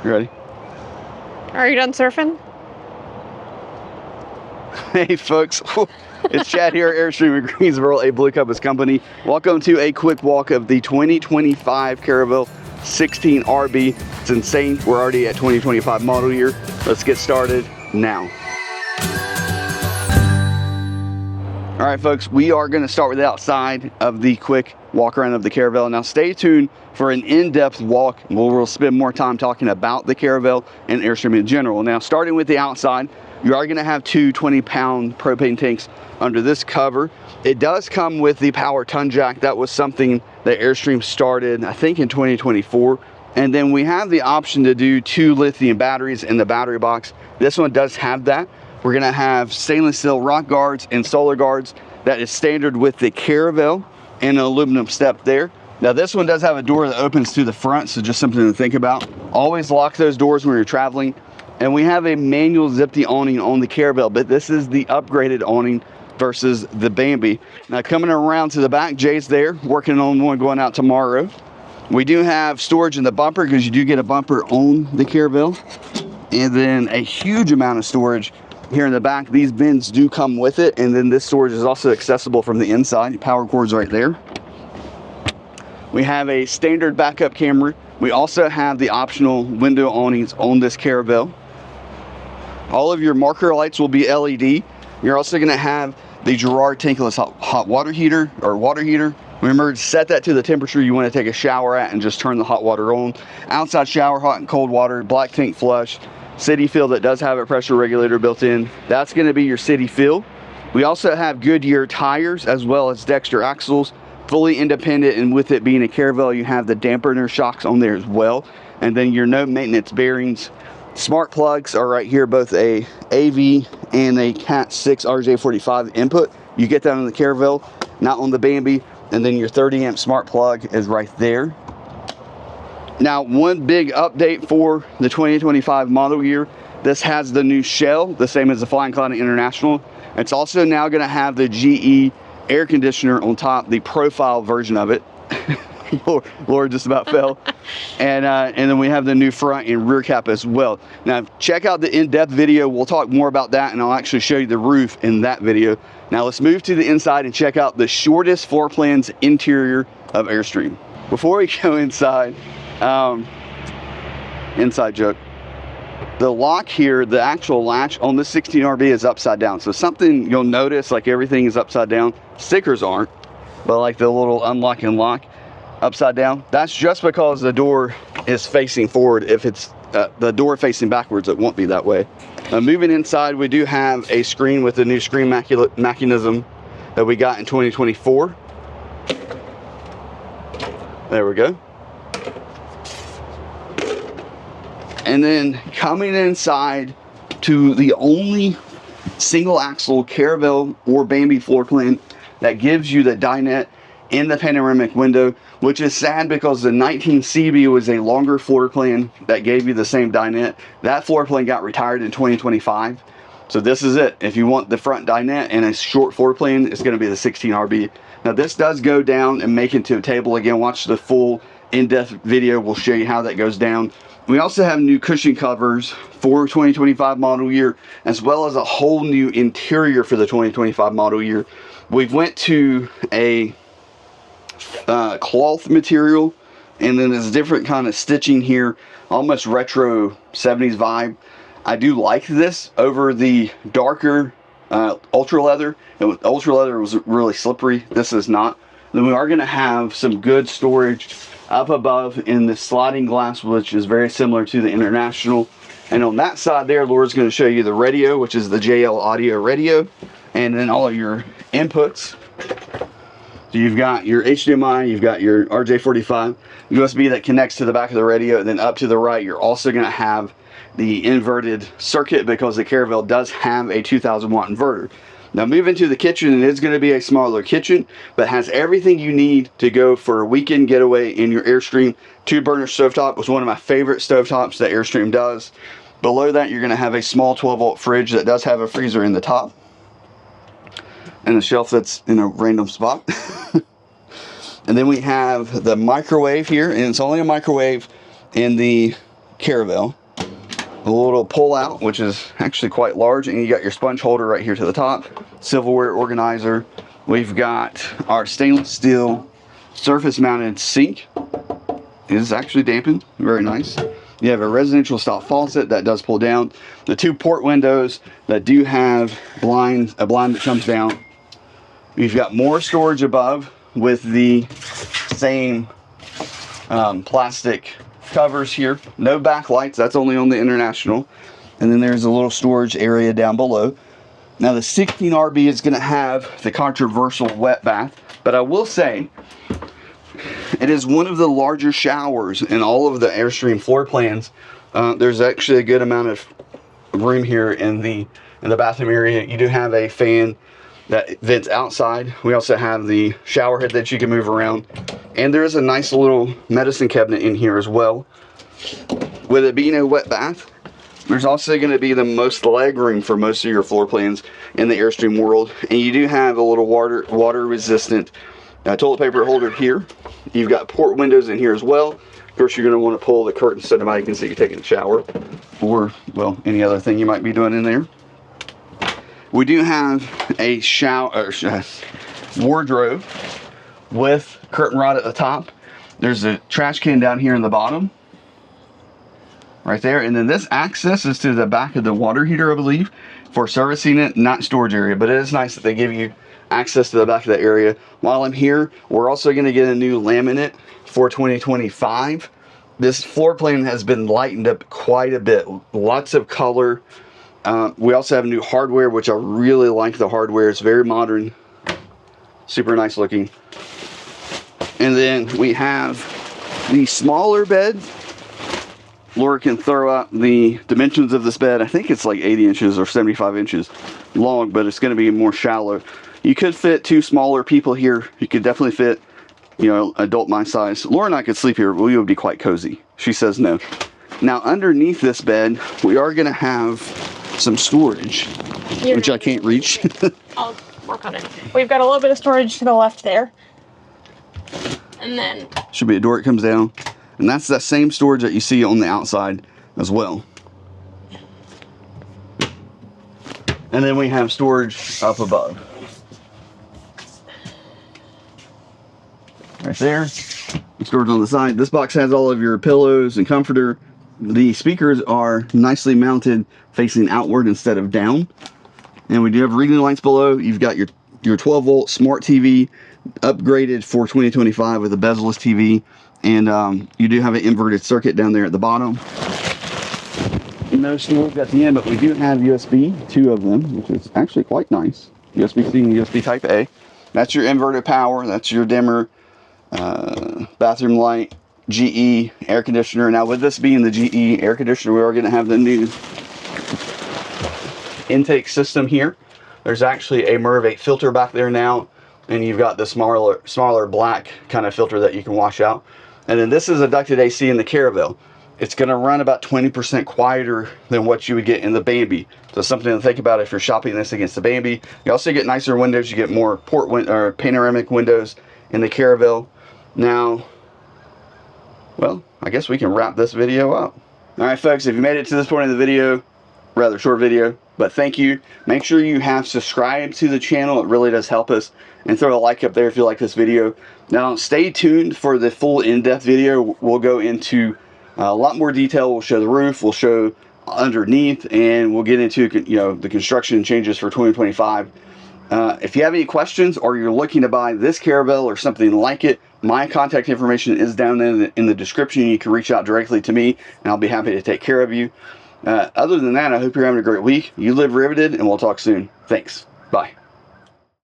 You ready? Are you done surfing? Hey folks, it's Chad here at Airstream in Greensboro, a Blue Compass company. Welcome to a quick walk of the 2025 Caravel 16RB. It's insane. We're already at 2025 model year. Let's get started now. All right, folks, we are going to start with the outside of the quick walk around of the Caravel. Now stay tuned for an in-depth walk where we'll spend more time talking about the Caravel and Airstream in general. Now, starting with the outside, you are going to have two 20-pound propane tanks under this cover. It does come with the power ton jack. That was something that Airstream started, I think, in 2024. And then we have the option to do 2 lithium batteries in the battery box. This one does have that. We're going to have stainless steel rock guards and solar guards. That is standard with the Caravel and an aluminum step there. Now this one does have a door that opens to the front, so just something to think about. Always lock those doors when you're traveling. And we have a manual zip-tie awning on the Caravel, but this is the upgraded awning versus the Bambi. Now coming around to the back, Jay's there working on one going out tomorrow. We do have storage in the bumper because you do get a bumper on the Caravel. And then a huge amount of storage here in the back. These bins do come with it, and then this storage is also accessible from the inside. Power cords right there. We have a standard backup camera. We also have the optional window awnings on this Caravel. All of your marker lights will be LED. You're also going to have the Girard tankless hot water heater or water heater. Remember, set that to the temperature you want to take a shower at and just turn the hot water on. Outside shower, hot and cold water, black tank flush. City fill that does have a pressure regulator built in. That's going to be your city fill. We also have Goodyear tires as well as Dexter axles, fully independent, and with it being a Caravel, you have the dampener shocks on there as well. And then your no maintenance bearings. Smart plugs are right here, both a AV and a Cat 6 RJ45 input. You get that on the Caravel, not on the Bambi. And then your 30 amp smart plug is right there. Now, one big update for the 2025 model year, this has the new shell, the same as the Flying Cloud International. It's also now going to have the GE air conditioner on top, the profile version of it. Lord just about fell. And then we have the new front and rear cap as well. Now, check out the in-depth video. We'll talk more about that, and I'll actually show you the roof in that video. Now, let's move to the inside and check out the shortest floor plans interior of Airstream. Before we go inside, inside joke, the lock here, the actual latch on the 16RB is upside down. So something you'll notice, like everything is upside down. Stickers aren't, but like the little unlock and lock upside down, that's just because the door is facing forward. If it's the door facing backwards, it won't be that way. Moving inside, we do have a screen with the new screen mechanism that we got in 2024. There we go. And then coming inside to the only single axle Caravel or Bambi floor plan that gives you the dinette in the panoramic window, which is sad because the 19 CB was a longer floor plan that gave you the same dinette. That floor plan got retired in 2025. So this is it. If you want the front dinette and a short floor plan, it's going to be the 16RB. Now this does go down and make into a table. Again, watch the full in-depth video. We'll show you how that goes down. We also have new cushion covers for 2025 model year, as well as a whole new interior for the 2025 model year. We've went to a cloth material, and then there's different kind of stitching here, almost retro 70s vibe. I do like this over the darker ultra leather. Ultra leather was really slippery. This is not. Then we are going to have some good storage up above in the sliding glass, which is very similar to the International. And on that side there, Laura's going to show you the radio, which is the JL audio radio, and then all of your inputs. So you've got your HDMI, you've got your RJ45 USB that connects to the back of the radio, and then up to the right, you're also going to have the inverted circuit because the Caravel does have a 2000 watt inverter. Now moving to the kitchen, it is going to be a smaller kitchen, but has everything you need to go for a weekend getaway in your Airstream. 2-burner stovetop was one of my favorite stovetops that Airstream does. Below that, you're going to have a small 12-volt fridge that does have a freezer in the top, and a shelf that's in a random spot. And then we have the microwave here, and it's only a microwave in the Caravel. A little pull out, which is actually quite large, and you got your sponge holder right here to the top, silverware organizer. We've got our stainless steel surface mounted sink. It is actually dampened, very nice. You have a residential style faucet that does pull down. The 2 port windows that do have a blind that comes down. You've got more storage above with the same plastic covers here. No backlights, that's only on the International. And then there's a little storage area down below. Now the 16RB is going to have the controversial wet bath, but I will say it is one of the larger showers in all of the Airstream floor plans. There's actually a good amount of room here in the bathroom area. You do have a fan that vents outside. We also have the shower head that you can move around, and there is a nice little medicine cabinet in here as well. With it being a wet bath, there's also going to be the most leg room for most of your floor plans in the Airstream world, and you do have a little water resistant toilet paper holder here. You've got port windows in here as well. Of course, you're going to want to pull the curtain so nobody can see you taking a shower, or, well, any other thing you might be doing in there. We do have a wardrobe with curtain rod at the top. There's a trash can down here in the bottom, right there. And then this accesses to the back of the water heater, I believe, for servicing it, not storage area. But it is nice that they give you access to the back of that area. While I'm here, we're also going to get a new laminate for 2025. This floor plan has been lightened up quite a bit. Lots of color. We also have new hardware, which I really like the hardware. It's very modern, super nice looking. And then we have the smaller bed. Laura can throw out the dimensions of this bed. I think it's like 80 inches or 75 inches long, but it's going to be more shallow. You could fit 2 smaller people here. You could definitely fit, you know, adult my size. Laura and I could sleep here, but we would be quite cozy. She says no. Now, underneath this bed, we are going to have some storage, which I can't reach. I'll work on it. We've got a little bit of storage to the left there. And then should be a door that comes down. And that's the same storage that you see on the outside as well. And then we have storage up above. Right there. Storage on the side. This box has all of your pillows and comforter. The speakers are nicely mounted facing outward instead of down. And we do have reading lights below. You've got your 12 volt smart TV upgraded for 2025 with a bezel-less TV. And you do have an inverted circuit down there at the bottom. No storage at the end, but we do have USB, 2 of them, which is actually quite nice. USB-C and USB Type A. That's your inverted power. That's your dimmer, bathroom light, GE air conditioner. Now with this being the GE air conditioner, we are going to have the new intake system here. There's actually a Merv8 filter back there now, and you've got the smaller black kind of filter that you can wash out. And then this is a ducted AC in the Caravel. It's going to run about 20% quieter than what you would get in the Bambi. So something to think about if you're shopping this against the Bambi. You also get nicer windows. You get more panoramic windows in the Caravel. Now, well, I guess we can wrap this video up. All right, folks, if you made it to this point in the video, rather short video, but thank you. Make sure you have subscribed to the channel. It really does help us. And throw a like up there if you like this video. Now, stay tuned for the full in-depth video. We'll go into a lot more detail. We'll show the roof. We'll show underneath, and we'll get into, you know, the construction changes for 2025. If you have any questions or you're looking to buy this Caravel or something like it, my contact information is down in the description. You can reach out directly to me, and I'll be happy to take care of you. Other than that, I hope you're having a great week. You live riveted, and we'll talk soon. Thanks. Bye.